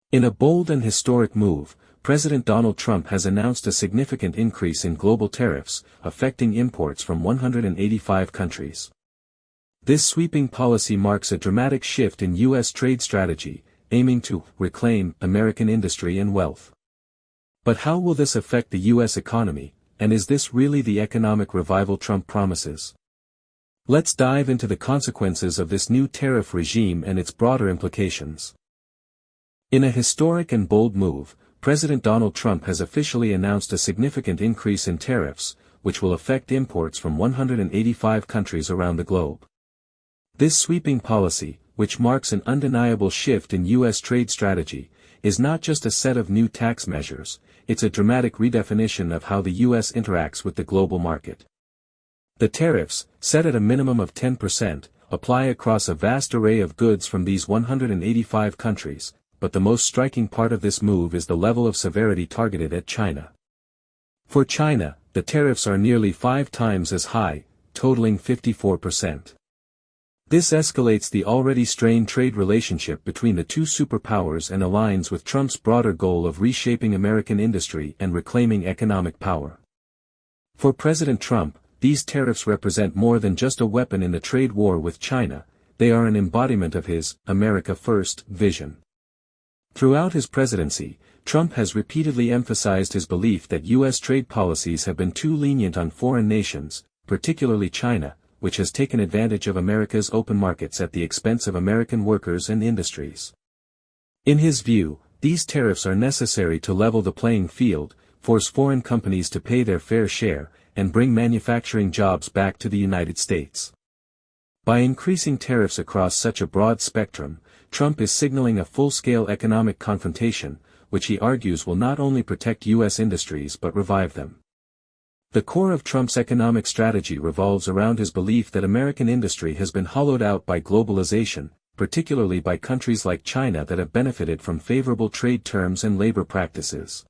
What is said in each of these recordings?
In a bold and historic move, President Donald Trump has announced a significant increase in global tariffs, affecting imports from 185 countries. This sweeping policy marks a dramatic shift in U.S. trade strategy, aiming to reclaim American industry and wealth. But how will this affect the U.S. economy, and is this really the economic revival Trump promises? Let's dive into the consequences of this new tariff regime and its broader implications. In a historic and bold move, President Donald Trump has officially announced a significant increase in tariffs, which will affect imports from 185 countries around the globe. This sweeping policy, which marks an undeniable shift in U.S. trade strategy, is not just a set of new tax measures, it's a dramatic redefinition of how the U.S. interacts with the global market. The tariffs, set at a minimum of 10%, apply across a vast array of goods from these 185 countries, but the most striking part of this move is the level of severity targeted at China. For China, the tariffs are nearly 5 times as high, totaling 54%. This escalates the already strained trade relationship between the two superpowers and aligns with Trump's broader goal of reshaping American industry and reclaiming economic power. For President Trump, these tariffs represent more than just a weapon in the trade war with China, they are an embodiment of his America First vision. Throughout his presidency, Trump has repeatedly emphasized his belief that U.S. trade policies have been too lenient on foreign nations, particularly China, which has taken advantage of America's open markets at the expense of American workers and industries. In his view, these tariffs are necessary to level the playing field, force foreign companies to pay their fair share, and bring manufacturing jobs back to the United States. By increasing tariffs across such a broad spectrum, Trump is signaling a full-scale economic confrontation, which he argues will not only protect U.S. industries but revive them. The core of Trump's economic strategy revolves around his belief that American industry has been hollowed out by globalization, particularly by countries like China that have benefited from favorable trade terms and labor practices.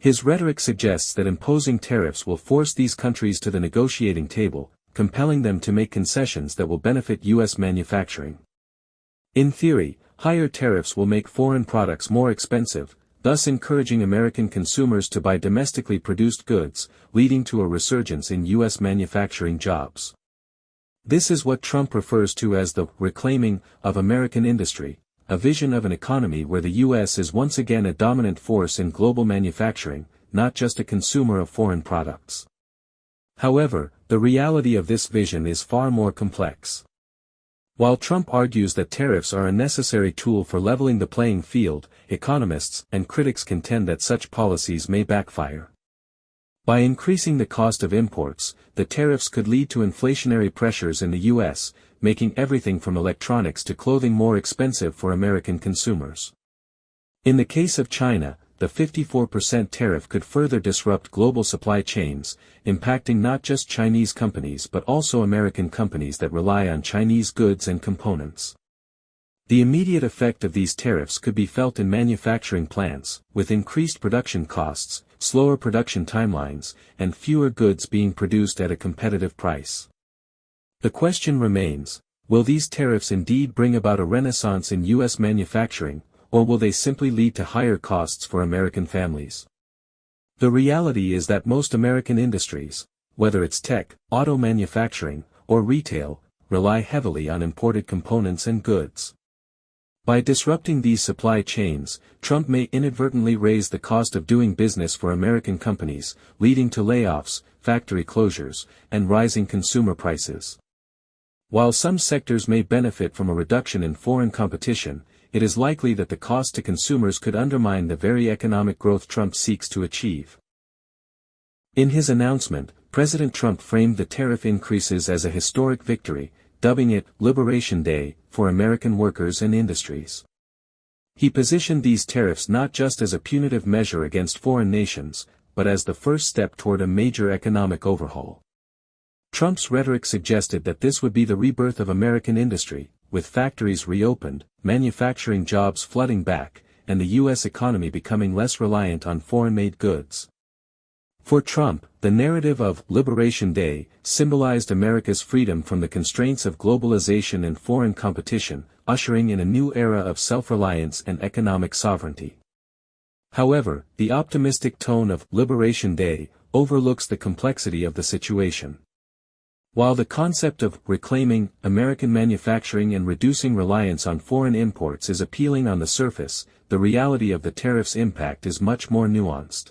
His rhetoric suggests that imposing tariffs will force these countries to the negotiating table, compelling them to make concessions that will benefit U.S. manufacturing. In theory, higher tariffs will make foreign products more expensive, thus encouraging American consumers to buy domestically produced goods, leading to a resurgence in U.S. manufacturing jobs. This is what Trump refers to as the reclaiming of American industry, a vision of an economy where the U.S. is once again a dominant force in global manufacturing, not just a consumer of foreign products. However, the reality of this vision is far more complex. While Trump argues that tariffs are a necessary tool for leveling the playing field, economists and critics contend that such policies may backfire. By increasing the cost of imports, the tariffs could lead to inflationary pressures in the U.S., making everything from electronics to clothing more expensive for American consumers. In the case of China, the 54% tariff could further disrupt global supply chains, impacting not just Chinese companies but also American companies that rely on Chinese goods and components. The immediate effect of these tariffs could be felt in manufacturing plants, with increased production costs, slower production timelines, and fewer goods being produced at a competitive price. The question remains, will these tariffs indeed bring about a renaissance in U.S. manufacturing, or will they simply lead to higher costs for American families? The reality is that most American industries, whether it's tech, auto manufacturing, or retail, rely heavily on imported components and goods. By disrupting these supply chains, Trump may inadvertently raise the cost of doing business for American companies, leading to layoffs, factory closures, and rising consumer prices. While some sectors may benefit from a reduction in foreign competition, it is likely that the cost to consumers could undermine the very economic growth Trump seeks to achieve. In his announcement, President Trump framed the tariff increases as a historic victory, dubbing it Liberation Day for American workers and industries. He positioned these tariffs not just as a punitive measure against foreign nations, but as the first step toward a major economic overhaul. Trump's rhetoric suggested that this would be the rebirth of American industry, with factories reopened, manufacturing jobs flooding back, and the U.S. economy becoming less reliant on foreign-made goods. For Trump, the narrative of Liberation Day symbolized America's freedom from the constraints of globalization and foreign competition, ushering in a new era of self-reliance and economic sovereignty. However, the optimistic tone of Liberation Day overlooks the complexity of the situation. While the concept of reclaiming American manufacturing and reducing reliance on foreign imports is appealing on the surface, the reality of the tariffs' impact is much more nuanced.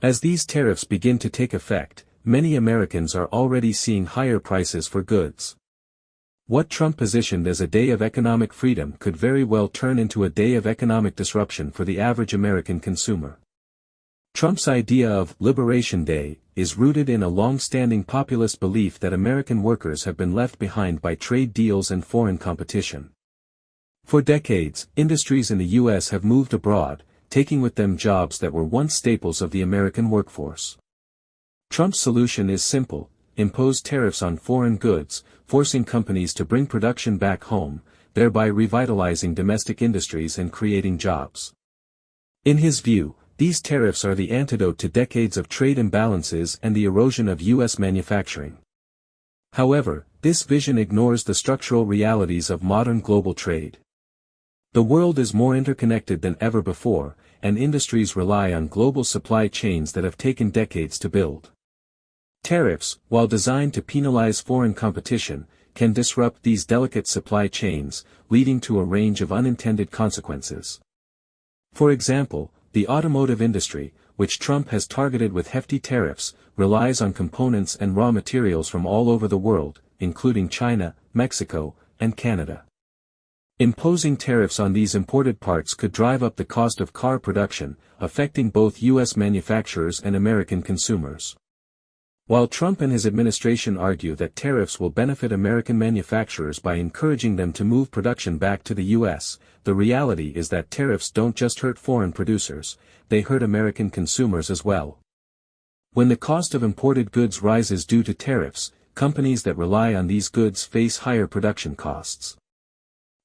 As these tariffs begin to take effect, many Americans are already seeing higher prices for goods. What Trump positioned as a day of economic freedom could very well turn into a day of economic disruption for the average American consumer. Trump's idea of Liberation Day is rooted in a long-standing populist belief that American workers have been left behind by trade deals and foreign competition. For decades, industries in the U.S. have moved abroad, taking with them jobs that were once staples of the American workforce. Trump's solution is simple: impose tariffs on foreign goods, forcing companies to bring production back home, thereby revitalizing domestic industries and creating jobs. In his view, these tariffs are the antidote to decades of trade imbalances and the erosion of U.S. manufacturing. However, this vision ignores the structural realities of modern global trade. The world is more interconnected than ever before, and industries rely on global supply chains that have taken decades to build. Tariffs, while designed to penalize foreign competition, can disrupt these delicate supply chains, leading to a range of unintended consequences. For example, the automotive industry, which Trump has targeted with hefty tariffs, relies on components and raw materials from all over the world, including China, Mexico, and Canada. Imposing tariffs on these imported parts could drive up the cost of car production, affecting both U.S. manufacturers and American consumers. While Trump and his administration argue that tariffs will benefit American manufacturers by encouraging them to move production back to the U.S., the reality is that tariffs don't just hurt foreign producers, they hurt American consumers as well. When the cost of imported goods rises due to tariffs, companies that rely on these goods face higher production costs.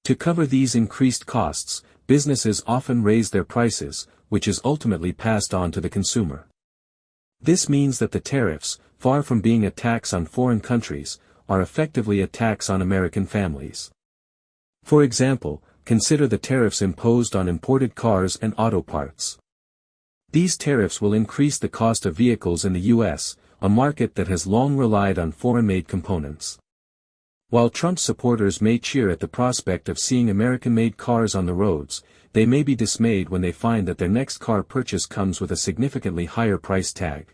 To cover these increased costs, businesses often raise their prices, which is ultimately passed on to the consumer. This means that the tariffs, far from being a tax on foreign countries, are effectively a tax on American families. For example, consider the tariffs imposed on imported cars and auto parts. These tariffs will increase the cost of vehicles in the U.S., a market that has long relied on foreign-made components. While Trump supporters may cheer at the prospect of seeing American-made cars on the roads, they may be dismayed when they find that their next car purchase comes with a significantly higher price tag.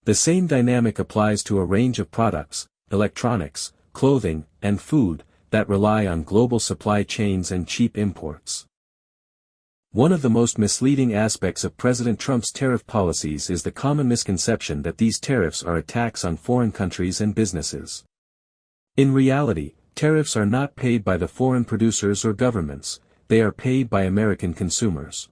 The same dynamic applies to a range of products, electronics, clothing, and food, that rely on global supply chains and cheap imports. One of the most misleading aspects of President Trump's tariff policies is the common misconception that these tariffs are a tax on foreign countries and businesses. In reality, tariffs are not paid by the foreign producers or governments, they are paid by American consumers.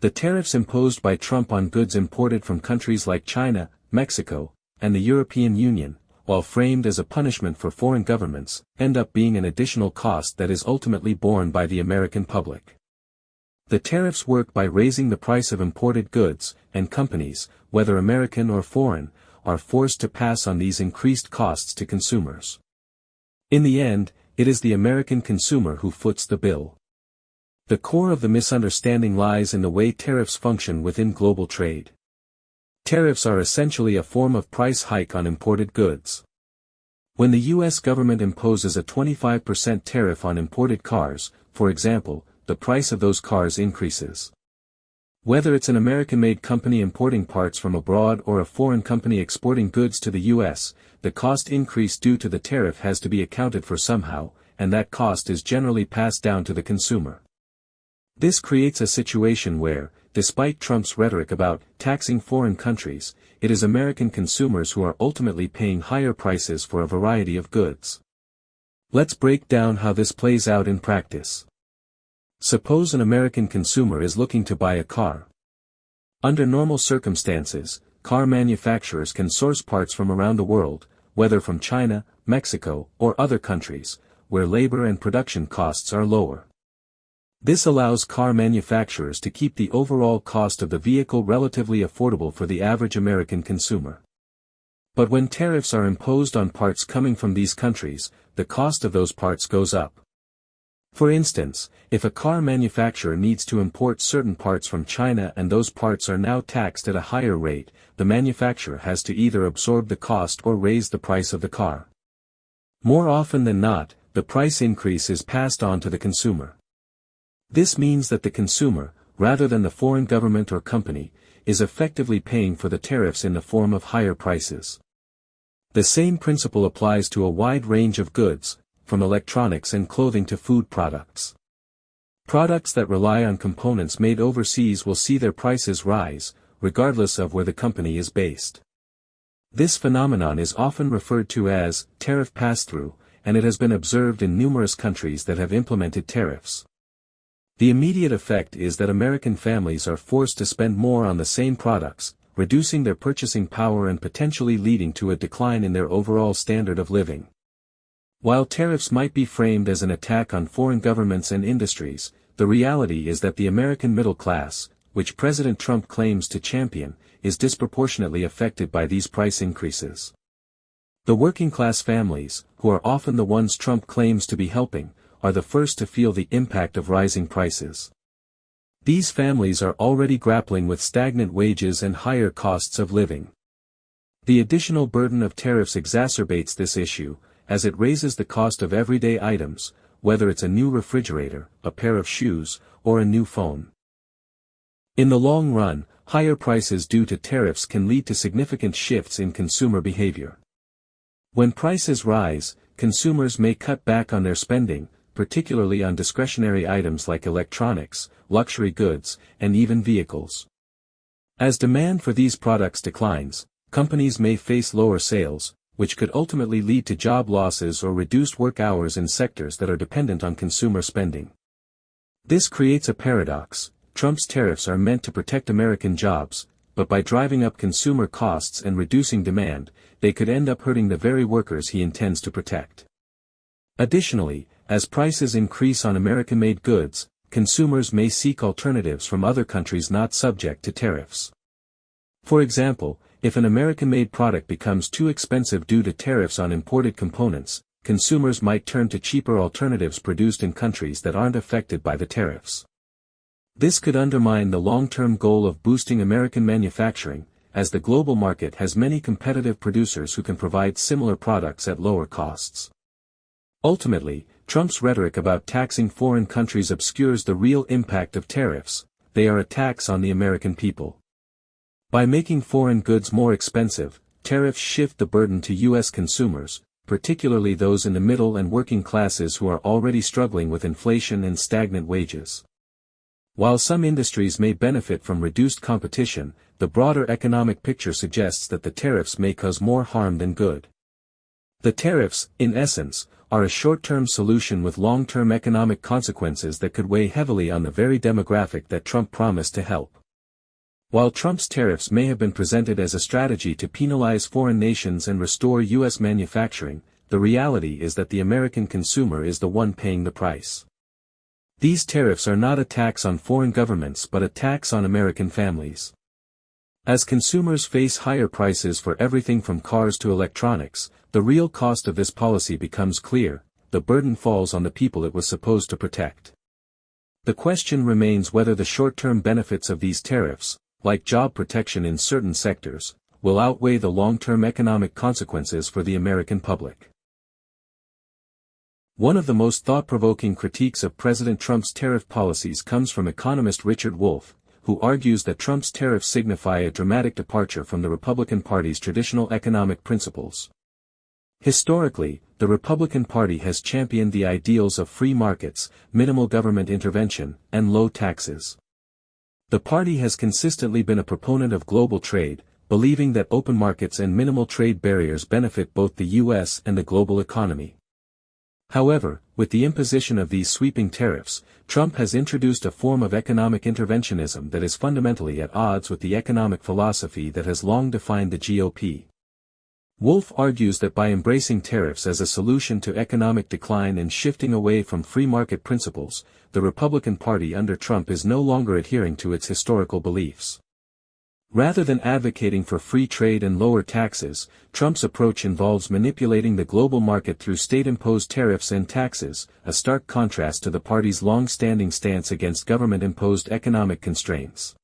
The tariffs imposed by Trump on goods imported from countries like China, Mexico, and the European Union, while framed as a punishment for foreign governments, end up being an additional cost that is ultimately borne by the American public. The tariffs work by raising the price of imported goods, and companies, whether American or foreign, are forced to pass on these increased costs to consumers. In the end, it is the American consumer who foots the bill. The core of the misunderstanding lies in the way tariffs function within global trade. Tariffs are essentially a form of price hike on imported goods. When the U.S. government imposes a 25% tariff on imported cars, for example, the price of those cars increases. Whether it's an American-made company importing parts from abroad or a foreign company exporting goods to the U.S., the cost increase due to the tariff has to be accounted for somehow, and that cost is generally passed down to the consumer. This creates a situation where, despite Trump's rhetoric about taxing foreign countries, it is American consumers who are ultimately paying higher prices for a variety of goods. Let's break down how this plays out in practice. Suppose an American consumer is looking to buy a car. Under normal circumstances, car manufacturers can source parts from around the world, whether from China, Mexico, or other countries, where labor and production costs are lower. This allows car manufacturers to keep the overall cost of the vehicle relatively affordable for the average American consumer. But when tariffs are imposed on parts coming from these countries, the cost of those parts goes up. For instance, if a car manufacturer needs to import certain parts from China and those parts are now taxed at a higher rate, the manufacturer has to either absorb the cost or raise the price of the car. More often than not, the price increase is passed on to the consumer. This means that the consumer, rather than the foreign government or company, is effectively paying for the tariffs in the form of higher prices. The same principle applies to a wide range of goods, from electronics and clothing to food products. Products that rely on components made overseas will see their prices rise, regardless of where the company is based. This phenomenon is often referred to as tariff pass-through, and it has been observed in numerous countries that have implemented tariffs. The immediate effect is that American families are forced to spend more on the same products, reducing their purchasing power and potentially leading to a decline in their overall standard of living. While tariffs might be framed as an attack on foreign governments and industries, the reality is that the American middle class, which President Trump claims to champion, is disproportionately affected by these price increases. The working-class families, who are often the ones Trump claims to be helping, are the first to feel the impact of rising prices. These families are already grappling with stagnant wages and higher costs of living. The additional burden of tariffs exacerbates this issue, as it raises the cost of everyday items, whether it's a new refrigerator, a pair of shoes, or a new phone. In the long run, higher prices due to tariffs can lead to significant shifts in consumer behavior. When prices rise, consumers may cut back on their spending, particularly on discretionary items like electronics, luxury goods, and even vehicles. As demand for these products declines, companies may face lower sales, which could ultimately lead to job losses or reduced work hours in sectors that are dependent on consumer spending. This creates a paradox. Trump's tariffs are meant to protect American jobs, but by driving up consumer costs and reducing demand, they could end up hurting the very workers he intends to protect. Additionally, as prices increase on American-made goods, consumers may seek alternatives from other countries not subject to tariffs. For example, if an American-made product becomes too expensive due to tariffs on imported components, consumers might turn to cheaper alternatives produced in countries that aren't affected by the tariffs. This could undermine the long-term goal of boosting American manufacturing, as the global market has many competitive producers who can provide similar products at lower costs. Ultimately, Trump's rhetoric about taxing foreign countries obscures the real impact of tariffs. They are a tax on the American people. By making foreign goods more expensive, tariffs shift the burden to U.S. consumers, particularly those in the middle and working classes who are already struggling with inflation and stagnant wages. While some industries may benefit from reduced competition, the broader economic picture suggests that the tariffs may cause more harm than good. The tariffs, in essence, are a short-term solution with long-term economic consequences that could weigh heavily on the very demographic that Trump promised to help. While Trump's tariffs may have been presented as a strategy to penalize foreign nations and restore U.S. manufacturing, the reality is that the American consumer is the one paying the price. These tariffs are not a tax on foreign governments but a tax on American families. As consumers face higher prices for everything from cars to electronics, the real cost of this policy becomes clear. The burden falls on the people it was supposed to protect. The question remains whether the short-term benefits of these tariffs, like job protection in certain sectors, will outweigh the long-term economic consequences for the American public. One of the most thought-provoking critiques of President Trump's tariff policies comes from economist Richard Wolff, who argues that Trump's tariffs signify a dramatic departure from the Republican Party's traditional economic principles. Historically, the Republican Party has championed the ideals of free markets, minimal government intervention, and low taxes. The party has consistently been a proponent of global trade, believing that open markets and minimal trade barriers benefit both the U.S. and the global economy. However, with the imposition of these sweeping tariffs, Trump has introduced a form of economic interventionism that is fundamentally at odds with the economic philosophy that has long defined the GOP. Wolff argues that by embracing tariffs as a solution to economic decline and shifting away from free market principles, the Republican Party under Trump is no longer adhering to its historical beliefs. Rather than advocating for free trade and lower taxes, Trump's approach involves manipulating the global market through state-imposed tariffs and taxes, a stark contrast to the party's long-standing stance against government-imposed economic constraints.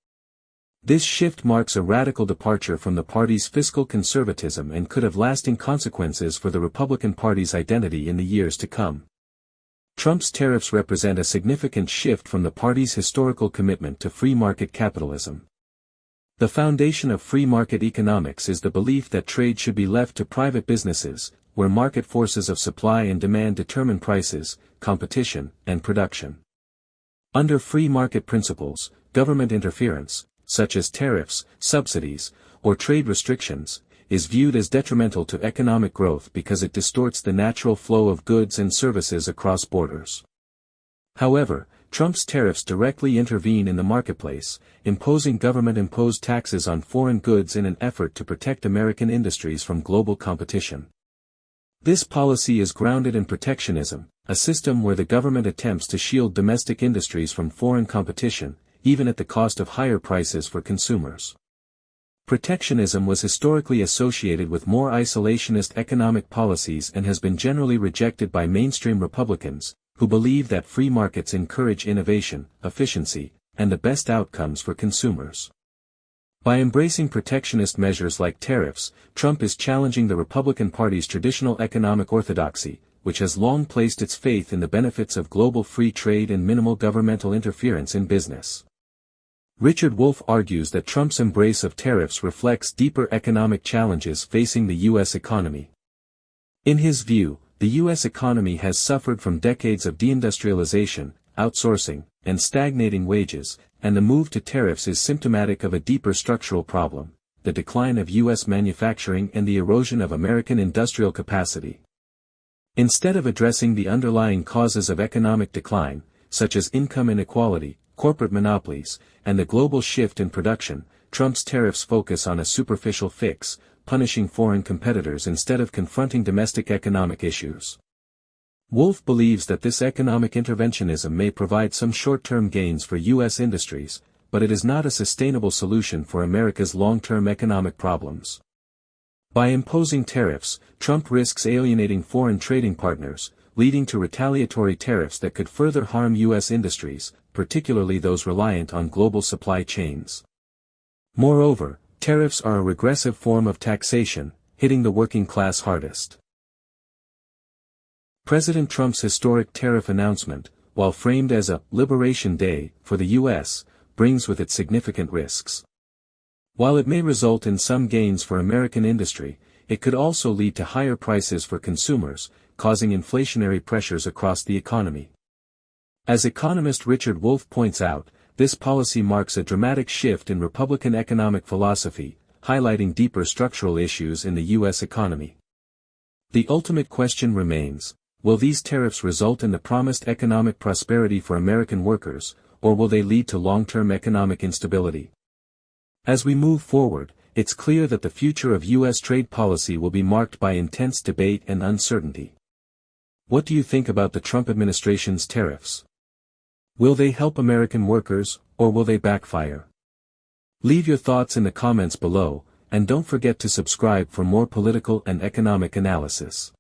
This shift marks a radical departure from the party's fiscal conservatism and could have lasting consequences for the Republican Party's identity in the years to come. Trump's tariffs represent a significant shift from the party's historical commitment to free market capitalism. The foundation of free market economics is the belief that trade should be left to private businesses, where market forces of supply and demand determine prices, competition, and production. Under free market principles, government interference, such as tariffs, subsidies, or trade restrictions, is viewed as detrimental to economic growth because it distorts the natural flow of goods and services across borders. However, Trump's tariffs directly intervene in the marketplace, imposing government-imposed taxes on foreign goods in an effort to protect American industries from global competition. This policy is grounded in protectionism, a system where the government attempts to shield domestic industries from foreign competition, even at the cost of higher prices for consumers. Protectionism was historically associated with more isolationist economic policies and has been generally rejected by mainstream Republicans, who believe that free markets encourage innovation, efficiency, and the best outcomes for consumers. By embracing protectionist measures like tariffs, Trump is challenging the Republican Party's traditional economic orthodoxy, which has long placed its faith in the benefits of global free trade and minimal governmental interference in business. Richard Wolff argues that Trump's embrace of tariffs reflects deeper economic challenges facing the U.S. economy. In his view, the U.S. economy has suffered from decades of deindustrialization, outsourcing, and stagnating wages, and the move to tariffs is symptomatic of a deeper structural problem, the decline of U.S. manufacturing and the erosion of American industrial capacity. Instead of addressing the underlying causes of economic decline, such as income inequality, corporate monopolies, and the global shift in production, Trump's tariffs focus on a superficial fix, punishing foreign competitors instead of confronting domestic economic issues. Wolff believes that this economic interventionism may provide some short-term gains for U.S. industries, but it is not a sustainable solution for America's long-term economic problems. By imposing tariffs, Trump risks alienating foreign trading partners, leading to retaliatory tariffs that could further harm U.S. industries, particularly those reliant on global supply chains. Moreover, tariffs are a regressive form of taxation, hitting the working class hardest. President Trump's historic tariff announcement, while framed as a liberation day for the U.S., brings with it significant risks. While it may result in some gains for American industry, it could also lead to higher prices for consumers, causing inflationary pressures across the economy. As economist Richard Wolff points out, this policy marks a dramatic shift in Republican economic philosophy, highlighting deeper structural issues in the U.S. economy. The ultimate question remains: will these tariffs result in the promised economic prosperity for American workers, or will they lead to long-term economic instability? As we move forward, it's clear that the future of U.S. trade policy will be marked by intense debate and uncertainty. What do you think about the Trump administration's tariffs? Will they help American workers, or will they backfire? Leave your thoughts in the comments below, and don't forget to subscribe for more political and economic analysis.